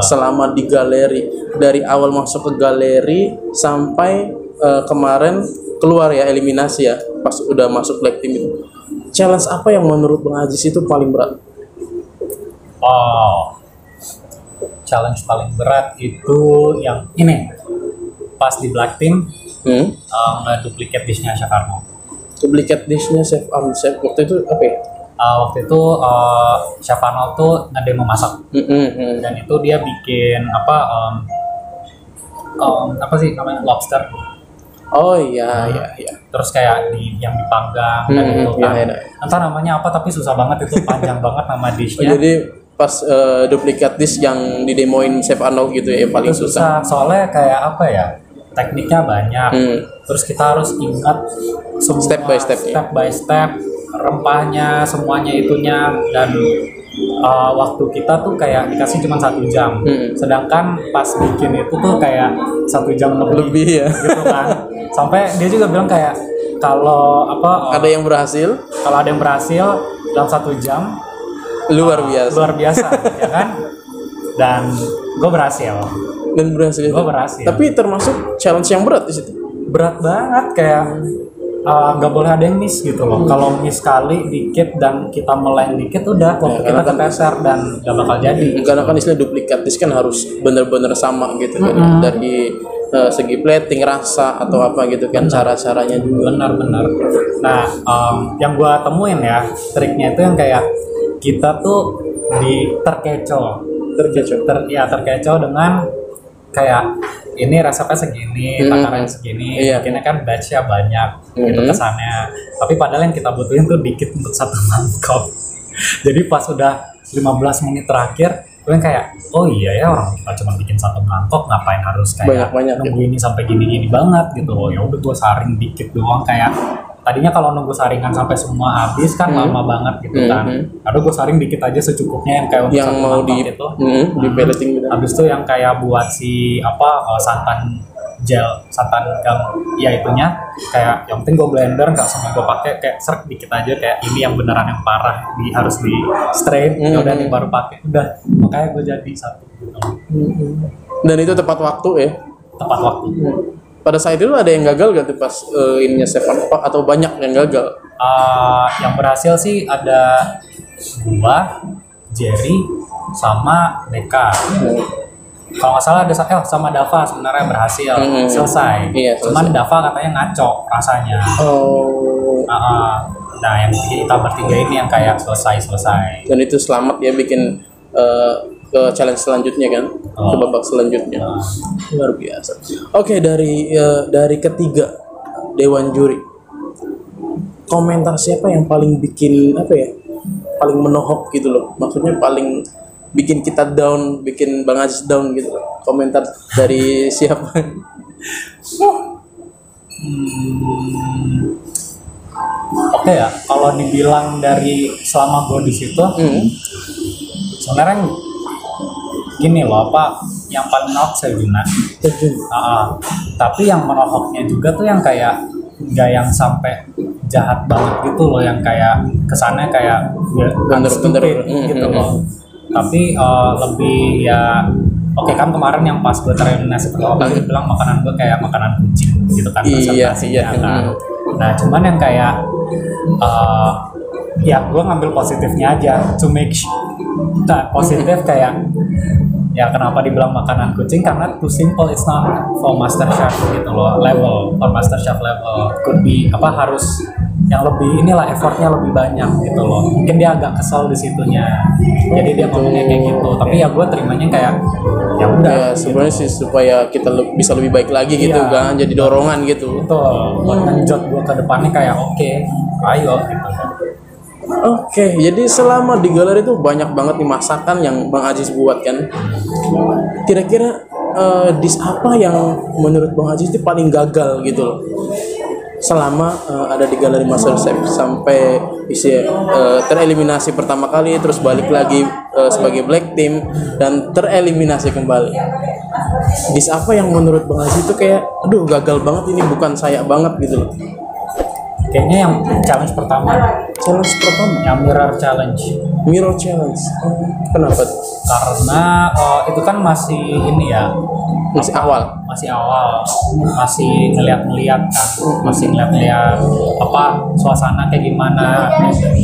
selama di galeri, dari awal masuk ke galeri sampai kemarin keluar ya eliminasi ya, pas udah masuk black team itu, challenge apa yang menurut Bang Ajis itu paling berat? Oh, challenge paling berat itu yang ini, pas di black team nge-duplicate dishnya Chef Arno. Duplicate dishnya Chef Arno, waktu itu apa ya? Waktu itu Chef Arno tuh ngedemo masak, dan itu dia bikin apa sih namanya, lobster. Oh iya. Terus kayak yang dipanggang dan itu kan. Entah namanya apa tapi susah banget, itu panjang banget nama dishnya. Jadi pas duplicate dish yang didemoin Chef Arno gitu ya, yang paling itu susah. Soalnya kayak apa ya, tekniknya banyak. Terus kita harus ingat semua step by step rempahnya, semuanya itunya, dan waktu kita tuh kayak dikasih cuma 1 jam, sedangkan pas bikin itu tuh kayak 1 jam lebih ya gitu kan. Sampai dia juga bilang kayak kalau ada yang berhasil, dalam 1 jam luar biasa ya kan. Dan gue berhasil. Tapi termasuk challenge yang berat di situ. Berat banget, kayak nggak boleh ada yang miss gitu loh. Kalau miss sekali dikit dan kita meleng dikit, udah waktu kita keteter dan nggak bakal jadi. Karena kan istilah duplicate dish kan harus bener-bener sama gitu kan, dari segi plating, rasa atau apa gitu kan, cara-caranya juga. Benar. Nah, yang gua temuin ya, triknya itu yang kayak kita tuh terkecoh dengan kayak ini resepnya segini, takarannya segini, bikinnya kan batch-nya banyak gitu kesannya. Tapi padahal yang kita butuhin tuh dikit untuk 1 mangkok. Jadi pas udah 15 menit terakhir, gue kayak, oh iya ya, orang kita cuma bikin 1 mangkok, ngapain harus kayak nunggu ini sampai gini-gini banget gitu. Ya udah gue saring dikit doang, kayak tadinya kalau nunggu saringan sampai semua habis kan lama banget gitu kan. Aduh, gue saring dikit aja secukupnya yang kayak untuk yang mau di pelleting gitu. Habis itu yang kayak buat si santan gam ya itunya, kayak yang penting gue blender, nggak semua gue pakai, kayak serk dikit aja, kayak ini yang beneran yang parah harus di strain, ya udah nih baru pakai, udah makanya gue jadi 1 gitu. Dan itu tepat waktu ya. Pada saat itu ada yang gagal gak tuh pas ininya Chef Arno, atau banyak yang gagal? Yang berhasil sih ada gua, Jerry, sama Deka. Kalau nggak salah ada sama Dava sebenarnya berhasil selesai. Cuman Dava katanya ngaco rasanya. Nah, yang kita bertiga ini yang kayak selesai. Dan itu selamat ya, bikin ke challenge selanjutnya kan, ke babak selanjutnya. Luar biasa. Oke, dari ketiga dewan juri, komentar siapa yang paling bikin paling menohok gitu loh, maksudnya paling bikin kita down, bikin Bang Ajis down gitu loh, komentar dari siapa? Oke ya, kalau dibilang dari selama gue di situ, sebenarnya gini loh, yang paling menohok Seljuna. Tapi yang menohoknya juga tuh yang kayak nggak yang sampai jahat banget gitu loh, yang kayak kesannya kayak bener-bener gitu loh. Tapi lebih ya, oke kan kemarin yang pas gue tereliminasi pertama kali bilang makanan gue kayak makanan kucing gitu kan, presentasinya kan. Nah, cuman yang kayak ya gue ngambil positifnya aja, to make positif kayak ya kenapa dibilang makanan kucing, karena too simple, it's not for master chef gitu loh, for master chef level could be harus yang lebih effortnya lebih banyak gitu loh. Mungkin dia agak kesel di situnya, jadi dia ngomongnya kayak gitu. Tapi ya gue terimanya kayak ya udah ya, sebenarnya sih supaya kita bisa lebih baik lagi gitu kan, jadi dorongan gitu. Betul, buat menjot gue ke depannya kayak oke, ayo gitu. Oke, jadi selama di galeri itu banyak banget nih masakan yang Bang Ajis buat kan. Kira-kira dish apa yang menurut Bang Ajis itu paling gagal gitu loh selama ada di galeri Master Chef, sampai tereliminasi pertama kali, terus balik lagi sebagai black team dan tereliminasi kembali. Dish apa yang menurut Bang Ajis itu kayak gagal banget, ini bukan saya banget gitu loh? Kayaknya yang challenge pertama Challenge pertama yang Mirror Challenge. Mirror Challenge. Kenapa? Karena itu kan masih ini ya, Masih awal. masih ngeliat-ngeliat kan, masih ngeliat-ngeliat apa suasana kayak gimana.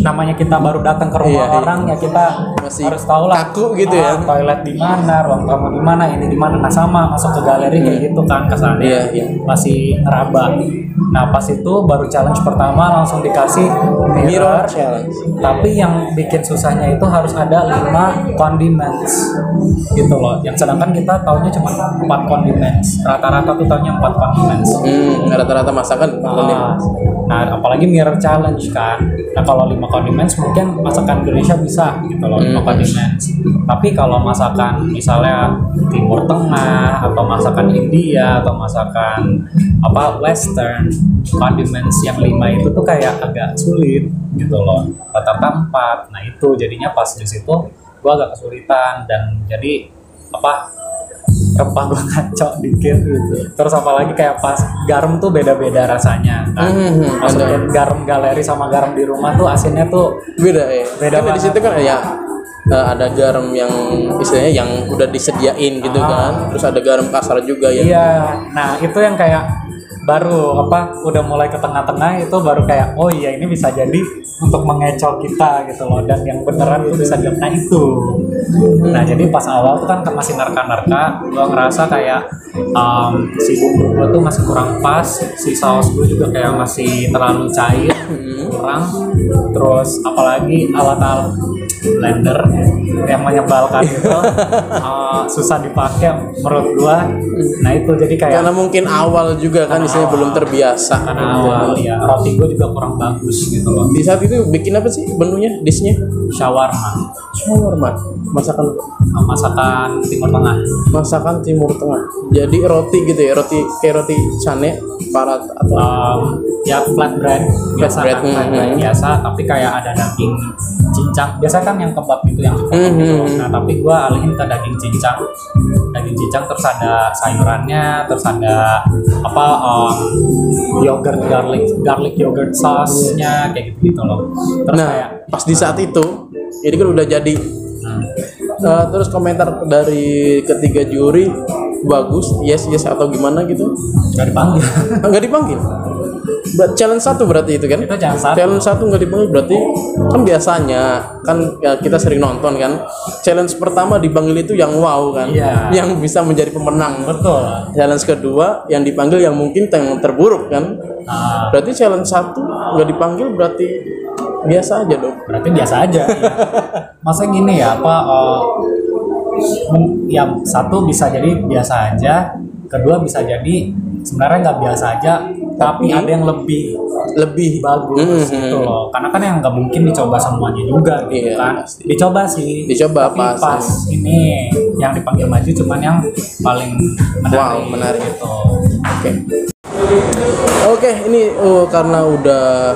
Namanya kita baru datang ke rumah orang ya, kita Masih harus tahu lah kaku gitu ya. toilet di mana, ruang tamu di mana, ini di mana. Nah sama masuk ke galeri kayak gitu kan kesannya. Masih ngeraba. Nah pas itu baru challenge pertama langsung dikasih mirror Challenge. tapi yang bikin susahnya itu harus ada 5 condiments gitu loh, yang sedangkan kita taunya cuma 4 condiments, rata-rata tuh taunya 4 condiments. Rata-rata masakan condiments. Nah apalagi mirror challenge kan. Nah kalau 5 condiments mungkin masakan Indonesia bisa gitu loh, 5 condiments. Tapi kalau masakan misalnya Timur Tengah atau masakan India atau masakan apa Western, condiments yang 5 itu tuh kayak agak sulit gitu loh, rata-rata 4. Nah itu jadinya pas di situ gue agak kesulitan, dan jadi apa rempah gue ngaco dikit gitu. Terus apalagi kayak pas garam tuh beda-beda rasanya kan. Masukin garam galeri sama garam di rumah tuh asinnya tuh beda ya. Beda Kan di situ kan ya ada garam yang istilahnya yang udah disediain gitu kan. Terus ada garam kasar juga ya. Iya. Nah itu yang kayak baru apa udah mulai ke tengah-tengah itu baru kayak oh iya ini bisa jadi untuk mengecoh kita gitu loh, dan yang beneran itu bisa dilakukan itu. Nah jadi pas awal tuh kan masih nerka-nerka, gue ngerasa kayak si bumbu gue tuh masih kurang pas, si saus gue juga kayak masih terlalu cair, kurang. Terus apalagi alat-alat blender yang menyebalkan itu susah dipakai menurut gue. Nah itu jadi kayak karena mungkin awal juga kan istilahnya belum terbiasa. Karena awal ya, roti gue juga kurang bagus gitu loh. Di saat itu bikin apa sih menunya, dishnya? Shawarma. Masakan Timur Tengah. Masakan Timur Tengah. Jadi roti gitu ya, roti kayak roti cane parat atau ya flatbread biasa kan, flatbread biasa, tapi kayak ada daging cincang. Biasa kan yang kebab itu yang dipotong gitu. Nah tapi gue alihin ke daging cincang. Daging cincang terus ada sayurannya, terus ada apa yogurt garlic yogurt sauce-nya kayak gitu loh. Terus nah kayak pas di saat itu ini kan udah jadi. Terus komentar dari ketiga juri bagus, yes atau gimana gitu? Nggak dipanggil. Challenge 1 berarti itu kan? Itu challenge 1. Challenge 1 nggak dipanggil berarti kan biasanya kan ya kita sering nonton kan. Challenge pertama dipanggil itu yang wow kan, yang bisa menjadi pemenang. Betul. Challenge kedua yang dipanggil yang mungkin yang terburuk kan. Berarti challenge 1 nggak dipanggil berarti biasa aja dong. Berarti biasa aja. Ya. Masa gini ya apa? Yang satu bisa jadi biasa aja, kedua bisa jadi sebenarnya nggak biasa aja, tapi ada yang lebih bagus gitu loh. Karena kan yang nggak mungkin dicoba semuanya juga gitu kan. Dicoba sih. Tapi pas ini yang dipanggil maju cuman yang paling menarik gitu. Oke, ini karena udah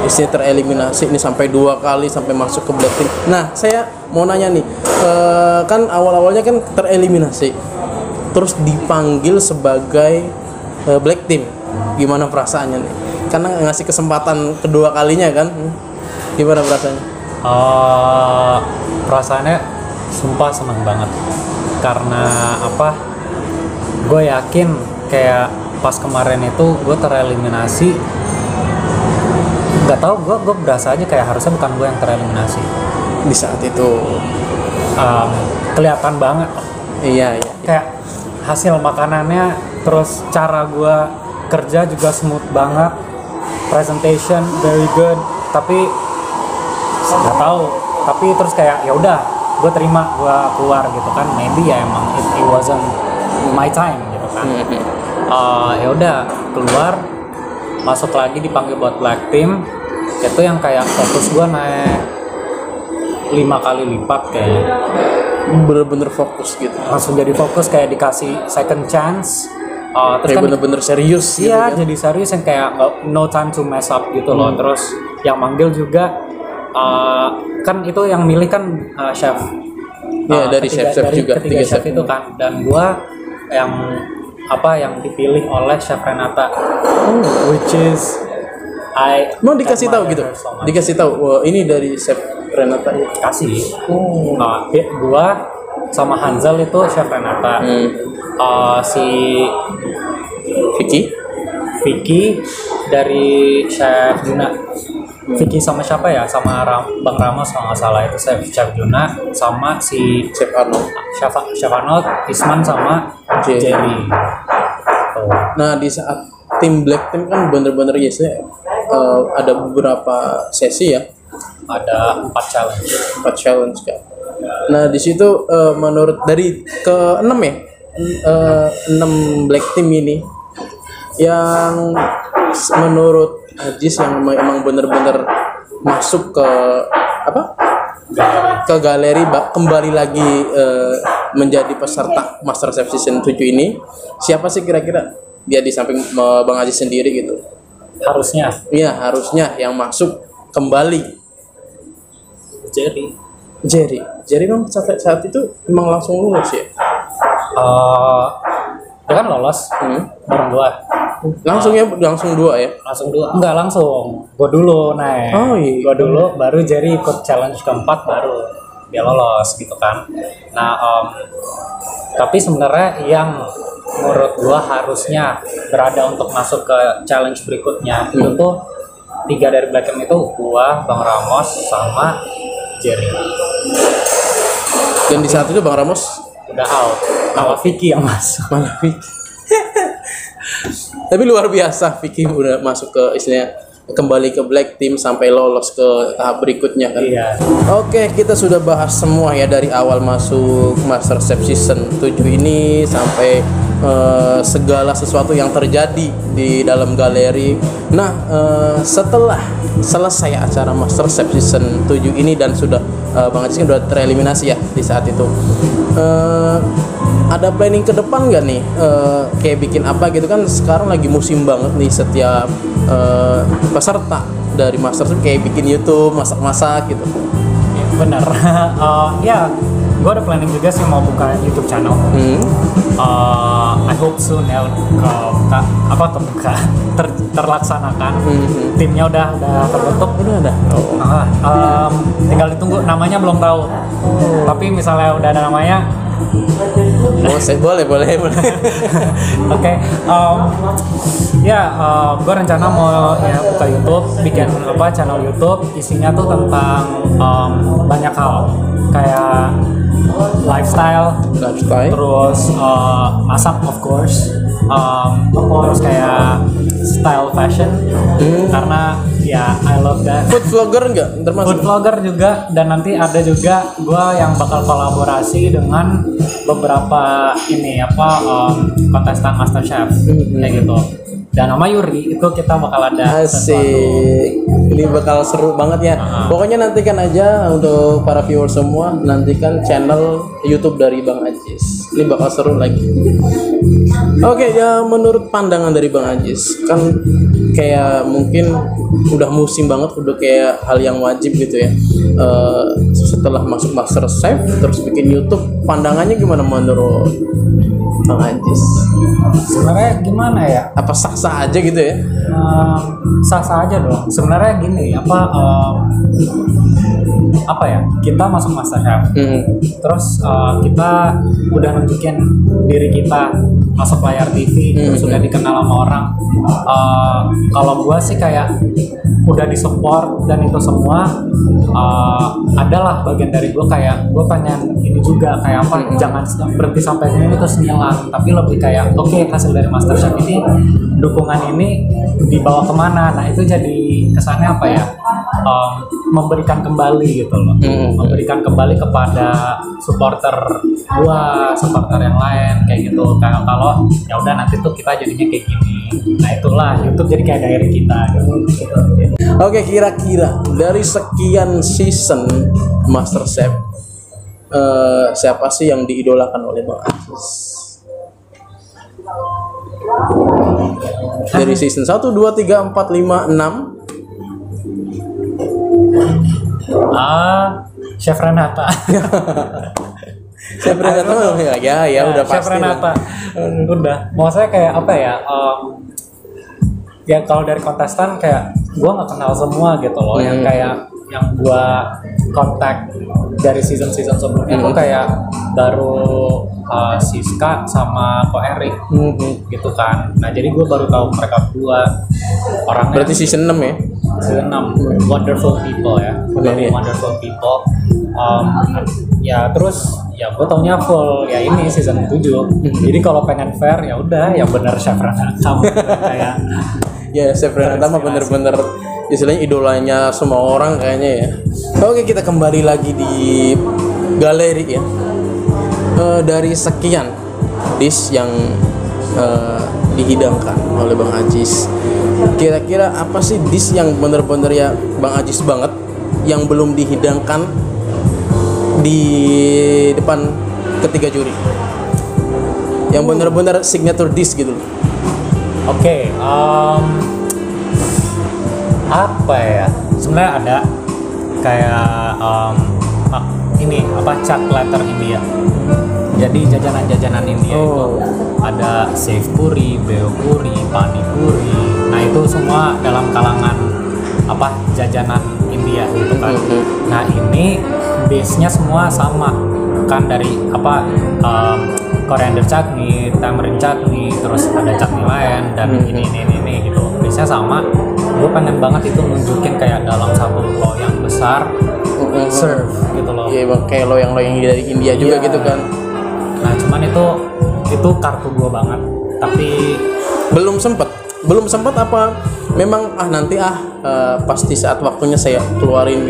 istilah tereliminasi ini sampai 2 kali sampai masuk ke black team. Nah, saya mau nanya nih, kan awal-awalnya kan tereliminasi, terus dipanggil sebagai black team, gimana perasaannya nih? Karena ngasih kesempatan kedua kalinya kan, gimana perasaannya? Perasaannya sumpah seneng banget, karena apa? Gue yakin kayak pas kemarin itu gue tereliminasi. Gak tau, gue berasa aja kayak harusnya bukan gue yang tereliminasi di saat itu. Kelihatan banget. Iya. Kayak hasil makanannya, terus cara gue kerja juga smooth banget, presentation very good. Tapi nggak tahu. Tapi terus kayak ya udah, gue terima, gue keluar gitu kan. Maybe ya emang it wasn't my time gitu kan. Ya udah keluar, masuk lagi dipanggil buat black team. Itu yang kayak fokus gue naik 5 kali lipat kayaknya. Bener-bener fokus gitu. Langsung jadi fokus, kayak dikasih second chance. Terus kayak kan bener-bener serius gitu kan? Jadi serius yang kayak no time to mess up gitu loh. Terus yang manggil juga kan itu yang milih kan chef. Dari chef juga. Ketiga chef itu kan. Dan gue yang dipilih oleh Chef Renata, which is Mau dikasih tahu gitu, dikasih tahu, wah ini dari Chef Renata ya. Kasih. Gua sama Hanzal itu Chef Renata. Si Vicky dari Chef Juna. Vicky sama siapa ya? Sama Bang Ramos kalau nggak salah itu Chef Juna, sama si Chef Arnold. Chef Arnold, Isman sama Jerry. Nah di saat tim Black Team kan bener-bener ada beberapa sesi ya. Ada 4 challenge kan. Nah di situ menurut dari ke 6 ya, 6 Black Team ini yang menurut Ajis yang emang bener-bener masuk ke galeri kembali lagi menjadi peserta MasterChef Season 7 ini, siapa sih kira-kira dia di samping Bang Ajis sendiri gitu? Harusnya yang masuk kembali. Jerry bang saat itu emang langsung lulus ya? Dia kan lolos bareng gua. Langsung 2 ya? Langsung 2. Enggak langsung. Gua dulu naik. Gua dulu baru Jerry ikut challenge keempat baru dia lolos gitu kan. Nah, tapi sebenarnya yang menurut gua harusnya berada untuk masuk ke challenge berikutnya itu tuh 3 dari Black Team itu gua, Bang Ramos sama Jerry. Dan di saat itu Bang Ramos udah out. Malah Vicky yang masuk. Tapi luar biasa, Vicky udah masuk ke istilahnya kembali ke Black Team sampai lolos ke tahap berikutnya kan. Iya. Oke, kita sudah bahas semua ya dari awal masuk MasterChef Season 7 ini sampai segala sesuatu yang terjadi di dalam galeri. Nah, setelah selesai acara MasterChef Season 7 ini dan sudah Bang Ajis kan udah tereliminasi ya di saat itu. Ada planning ke depan nggak nih? Kayak bikin apa gitu kan? Sekarang lagi musim banget nih, setiap peserta dari MasterChef kayak bikin YouTube, masak-masak gitu. Ya, benar. Ya, gue ada planning juga sih mau buka YouTube channel. I hope soon ya terlaksanakan. Timnya udah terbentuk. Udah ada. Tinggal ditunggu, namanya belum tahu. Tapi misalnya udah ada namanya. Boleh. Oke, gue rencana mau buka YouTube, bikin channel YouTube, isinya tuh tentang banyak hal, kayak lifestyle, terus masak of course, terus kayak style fashion, karena ya I love that. Food vlogger enggak? Food vlogger juga, dan nanti ada juga gue yang bakal kolaborasi dengan beberapa kontestan MasterChef kayak gitu. Dan sama Yuri itu kita bakal ada sesuatu. Ini bakal seru banget ya. Pokoknya nantikan aja untuk para viewers semua, nantikan channel YouTube dari Bang Ajis. Ini bakal seru lagi. Oke, ya menurut pandangan dari Bang Ajis kan kayak mungkin udah musim banget, udah kayak hal yang wajib gitu ya. Setelah masuk MasterChef terus bikin YouTube, pandangannya gimana menurut Bang Ajis? Sebenarnya gimana ya? Apa sah-sah aja gitu ya? Sah-sah aja dong. Sebenarnya gini, kita masuk MasterChef, terus kita udah nunjukin diri kita masuk layar TV, terus udah dikenal sama orang. Kalau gua sih kayak udah disupport dan itu semua, adalah bagian dari gua, kayak gua pengen ini juga kayak jangan berhenti sampai sini terus ngilang, tapi lebih kayak oke, hasil dari MasterChef ini, dukungan ini dibawa kemana. Nah itu jadi kesannya memberikan kembali gitu loh, memberikan kembali kepada supporter gua, supporter yang lain kayak gitu. Kalau ya udah nanti tuh kita jadinya kayak gini. Nah itulah YouTube jadi kayak diary kita gitu. Oke, kira-kira dari sekian season MasterChef, siapa sih yang diidolakan oleh Bang Ajis? Dari season 1, 2, 3, 4, 5, 6. Chef Renata. Chef Renata ya udah Chef pasti Renata. Udah. Mau saya kayak ya kalau dari kontestan kayak gue nggak kenal semua gitu loh, yang kayak yang gue kontak dari season sebelumnya tuh kayak baru Siska sama Ko Erik gitu kan. Nah jadi gue baru tahu mereka berdua orangnya. Berarti season 6 ya? Season 6 wonderful people ya, very wonderful people. Ya terus ya gue taunya full ya ini season 7. Jadi kalau pengen fair ya udah yang benar Chef Renata kayak ya Chef Renata mah bener-bener istilahnya idolanya semua orang kayaknya ya. Oke, kita kembali lagi di galeri ya. Dari sekian dish yang dihidangkan oleh Bang Ajis, kira-kira apa sih dish yang bener-bener ya Bang Ajis banget yang belum dihidangkan di depan ketiga juri, yang bener-bener signature dish gitu? Oke, apa ya? Sebenarnya ada kayak ini apa cat letter India. Jadi jajanan-jajanan India itu ada Sev Puri, Beo Puri, Pani Puri. Nah itu semua dalam kalangan apa jajanan India gitu kan. Nah ini base-nya semua sama kan, dari apa coriander chutney, tamarind chutney, terus ada chutney lain dan ini gitu. Base-nya sama. Gue pengen banget itu nunjukin kayak dalam satu loyang besar serve gitu loh. Iya, kayak loyang-loyang dari India juga gitu kan. Nah cuman itu kartu gue banget, tapi belum sempet apa memang nanti pasti saat waktunya saya keluarin.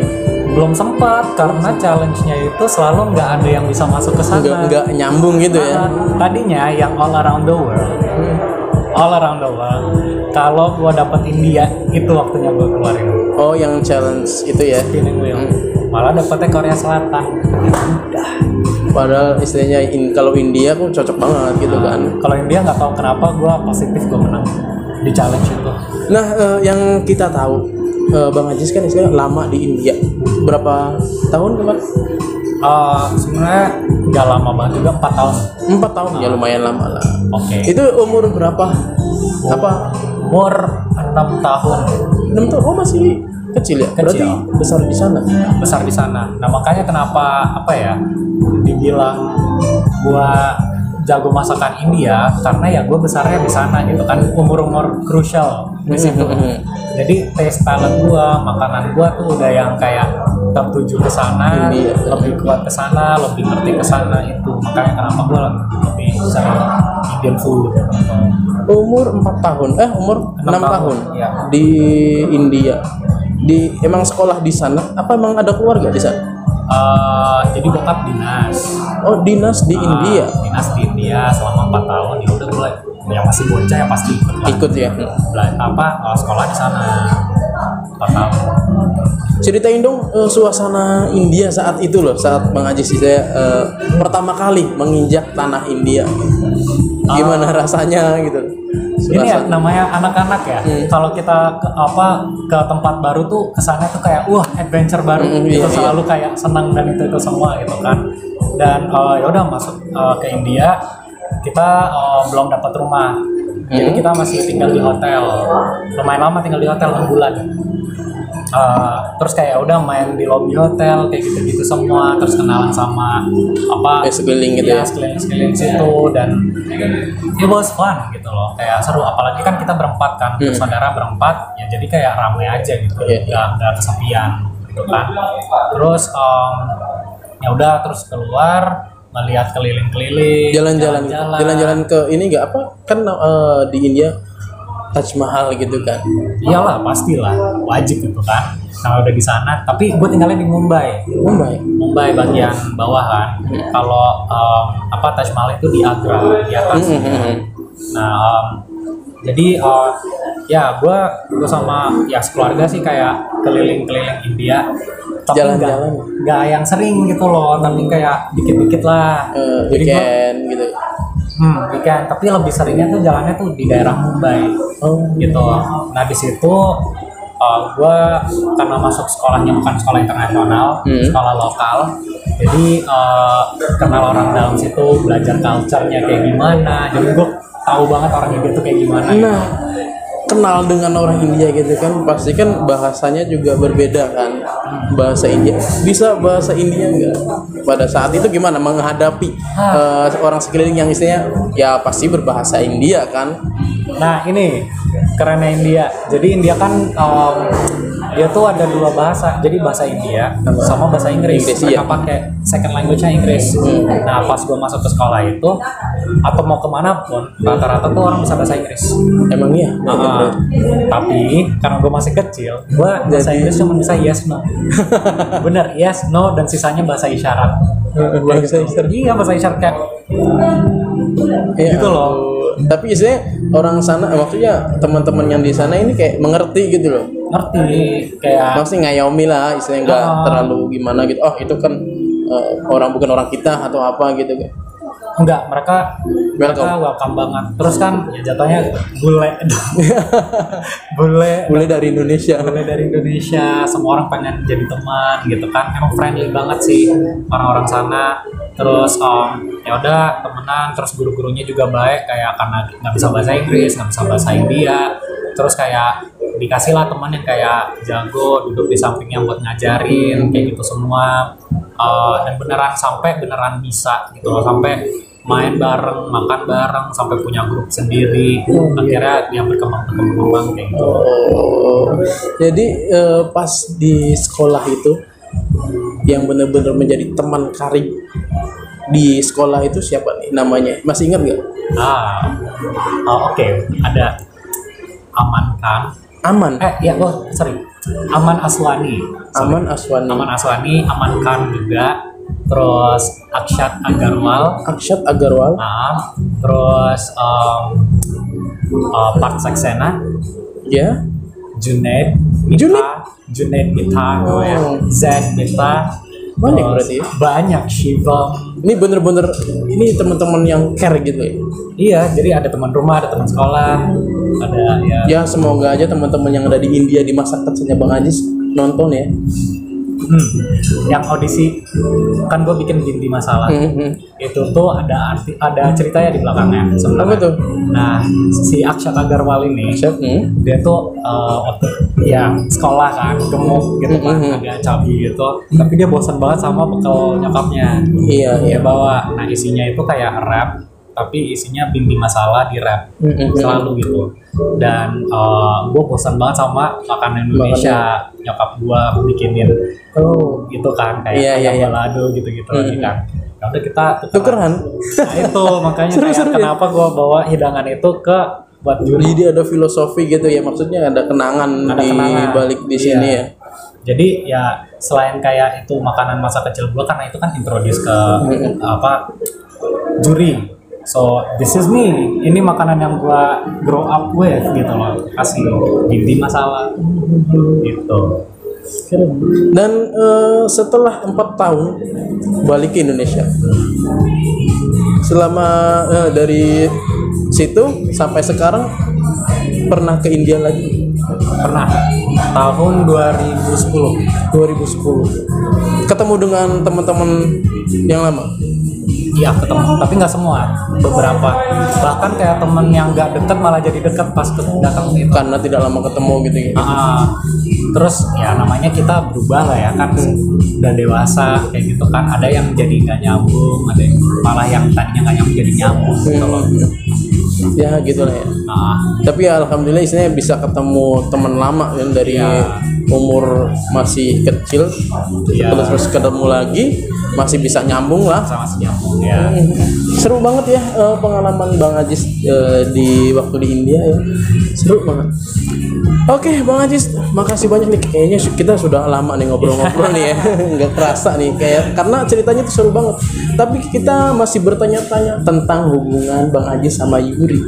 Belum sempat karena challenge-nya itu selalu nggak ada yang bisa masuk ke sana, nggak nyambung gitu ya. Tadinya yang all around the world kalau gue dapet India itu waktunya gue keluarin. Oh yang challenge itu ya, spinning wheel. Malah dapetnya Korea Selatan. Udah. Padahal istilahnya kalau India kok cocok banget gitu kan. Kalau India nggak tahu kenapa gue positif gue menang di challenge itu. Nah yang kita tahu Bang Ajis kan istilahnya lama di India. Berapa tahun kemarin? Sebenarnya nggak lama banget juga, 4 tahun. 4 tahun ya lumayan lama lah. Oke. Itu umur berapa? Umur 6 tahun. 6 tahun. Oh masih kecil ya? Berarti besar di sana. Besar di sana. Nah makanya kenapa apa ya dibilang gua jago masakan India, karena ya gue besarnya di sana gitu kan, umur krusial di situ. Jadi taste talent gue, makanan gue tuh udah yang kayak tertuju ke sana, lebih kuat ke sana, lebih ngerti ke sana itu. Makanya kenapa gue lebih sering Indian food. Umur 4 tahun, umur 6 tahun ya. Di India. Emang sekolah di sana? Apa emang ada keluarga di sana? Jadi bokap dinas. Oh dinas di India. Dinas di India selama 4 tahun. Ya udah gue yang masih bocah ya pasti ikut ya. Sekolah di sana 4 tahun. Ceritain dong suasana India saat itu loh, saat Bang Ajis saya pertama kali menginjak tanah India. Gimana rasanya gitu? Ini ya namanya anak-anak ya. Kalau kita ke tempat baru tuh kesannya tuh kayak adventure baru gitu, selalu kayak senang dan itu semua gitu kan. Dan ya udah masuk ke India, kita belum dapat rumah. Jadi kita masih tinggal di hotel. Lumayan lama tinggal di hotel 6 bulan. Terus kayak udah main di lobby hotel kayak gitu-gitu semua, terus kenalan sama sekeliling gitu ya, sekeliling situ, dan it was fun gitu loh, kayak seru, apalagi kan kita berempat kan, saudara berempat ya, jadi kayak rame aja gitu, nggak kesepian gitu kan. Terus ya udah terus keluar melihat keliling-keliling, jalan-jalan ke ini nggak kan di India Taj Mahal gitu kan. Iyalah pastilah, wajib gitu kan. Kalau udah di sana, tapi gue tinggalnya di Mumbai bagian bawah kan. Kalau Taj Mahal itu di Agra di atas. Nah jadi ya gue sama ya sekeluarga sih kayak keliling-keliling India, tapi nggak yang sering gitu loh, tapi kayak dikit-dikit lah. Jadi weekend gitu. Weekend, tapi lebih seringnya tuh jalannya tuh di daerah Mumbai gitu. Nah di situ gue karena masuk sekolahnya bukan sekolah internasional, sekolah lokal, jadi kenal orang dalam situ, belajar culture-nya kayak gimana, jadi gue tahu banget orang India tuh kayak gimana. Nah kenal dengan orang India gitu kan, pasti kan bahasanya juga berbeda kan, bahasa India. Bisa bahasa India nggak? Pada saat itu gimana menghadapi orang sekeliling yang istilahnya ya pasti berbahasa India kan? Nah ini kerennya India. Jadi India kan dia tuh ada dua bahasa. Jadi bahasa India sama bahasa Inggris. Mereka pakai second language-nya Inggris. Nah pas gue masuk ke sekolah itu atau mau kemana pun rata-rata tuh orang bisa bahasa Inggris. Emang iya? Tapi karena gue masih kecil, gue bahasa Inggris cuma bisa yes no. Bener yes no dan sisanya bahasa isyarat. Bahasa isyarat. Iya bahasa isyarat kayak gitu loh. Tapi istilahnya orang sana, maksudnya teman-teman yang di sana ini kayak mengerti gitu loh. Ngerti kayak maksudnya ngayomi lah, istilahnya nggak terlalu gimana gitu. Oh itu kan bukan orang kita atau apa gitu kan. Enggak, mereka welcome banget. Terus kan ya jatuhnya bule dari Indonesia. Bule dari Indonesia, semua orang pengen jadi teman gitu kan. Emang friendly banget sih orang-orang sana. Terus ya udah temenan, terus guru-gurunya juga baik kayak karena nggak bisa bahasa Inggris, nggak bisa bahasa India. Terus kayak dikasih lah teman yang kayak jago duduk di sampingnya buat ngajarin kayak gitu semua. Dan beneran bisa gitu loh, sampai main bareng, makan bareng, sampai punya grup sendiri. Akhirnya yang berkembang kayak gitu. Jadi pas di sekolah itu yang benar-benar menjadi teman karib di sekolah itu siapa nih namanya? Masih ingat nggak? Oke. Ada Aman kan? Aman Aswani. Aman Aswani, Aman Khan juga. Terus Akshat Agarwal. Terus Park Saxena. Ya. Junaid Mita, Zaid Mita. Banyak berarti ya? Banyak Shivam. Ini bener-bener ini teman-teman yang care gitu ya? Iya, jadi ada teman rumah, ada teman sekolah, ada ya. Ya semoga aja teman-teman yang ada di India di masa kecilnya Bang Ajis nonton ya. Yang audisi kan gue bikin Bindi Masalah. Itu tuh ada ceritanya di belakangnya sebenarnya. Apa tuh? Nah, si Akshat Agarwal ini dia tuh waktu ya sekolah kan gemuk gitu kan, agak cabi gitu. Tapi dia bosan banget sama bekal nyokapnya. Iya. Dia bawa. Nah, isinya itu kayak rap, tapi isinya Bindi Masalah di rap selalu gitu. Dan gue bosan banget sama makanan Indonesia. Nyokap gue bikinin gitu kan kayak ayam balado gitu-gitu lagi kan. Ya udah kita tukeran. Nah itu makanya kenapa gue bawa hidangan itu ke buat juri. Jadi ada filosofi gitu ya, maksudnya ada kenangan di balik di sini ya. Jadi ya selain kayak itu makanan masa kecil gue, karena itu kan introduce ke juri. So this is me. Ini makanan yang gua grow up with gitu loh. Kasih Bindi Masalah gitu. Dan setelah 4 tahun balik ke Indonesia. Selama dari situ sampai sekarang pernah ke India lagi? Pernah. Tahun 2010. Ketemu dengan teman-teman yang lama? Iya ketemu, tapi nggak semua, beberapa. Bahkan kayak temen yang nggak deket malah jadi deket pas datang itu. Karena tidak lama ketemu gitu. Terus ya namanya kita berubah lah ya kan, udah dewasa kayak gitu kan. Ada yang jadi nggak nyambung, ada yang malah yang tadinya nggak nyambung jadi nyambung gitu loh. Ya gitu lah ya. Tapi alhamdulillah istilahnya bisa ketemu teman lama kan dari umur masih kecil, terus ketemu lagi masih bisa nyambung lah. Masih nyambung ya. Seru banget ya pengalaman Bang Ajis di waktu di India ya. Seru banget. Oke Bang Ajis, makasih banyak nih. Kayaknya kita sudah lama nih ngobrol-ngobrol nih ya. Nggak kerasa nih karena ceritanya tuh seru banget. Tapi kita masih bertanya-tanya tentang hubungan Bang Ajis sama Yuri.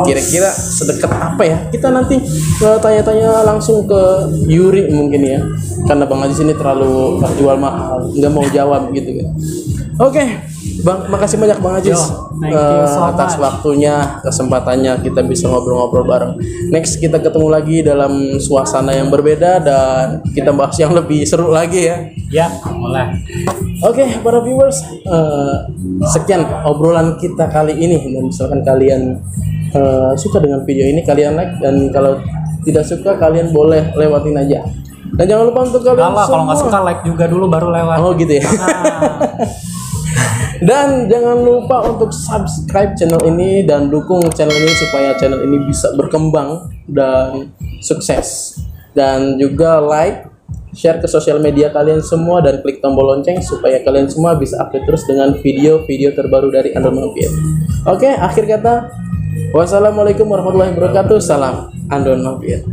Kira-kira sedekat apa ya? Kita nanti tanya-tanya langsung ke Yuri mungkin ya. Karena Bang Ajis ini terlalu jual mahal, nggak mau jawab gitu kan. Oke, Bang, makasih banyak Bang Ajis atas waktunya, kesempatannya kita bisa ngobrol-ngobrol bareng. Next kita ketemu lagi dalam suasana yang berbeda dan kita bahas yang lebih seru lagi ya. Ya, mulai. Oke, para viewers, sekian obrolan kita kali ini. Dan misalkan kalian suka dengan video ini, kalian like, dan kalau tidak suka kalian boleh lewatin aja. Dan jangan lupa untuk kalian Kalau nggak suka like juga dulu baru lewat. Oh gitu ya. Dan jangan lupa untuk subscribe channel ini dan dukung channel ini supaya channel ini bisa berkembang dan sukses. Dan juga like, share ke sosial media kalian semua, dan klik tombol lonceng supaya kalian semua bisa update terus dengan video-video terbaru dari Andon Mafia. Oke, akhir kata, wassalamualaikum warahmatullahi wabarakatuh. Salam Andon Mafia.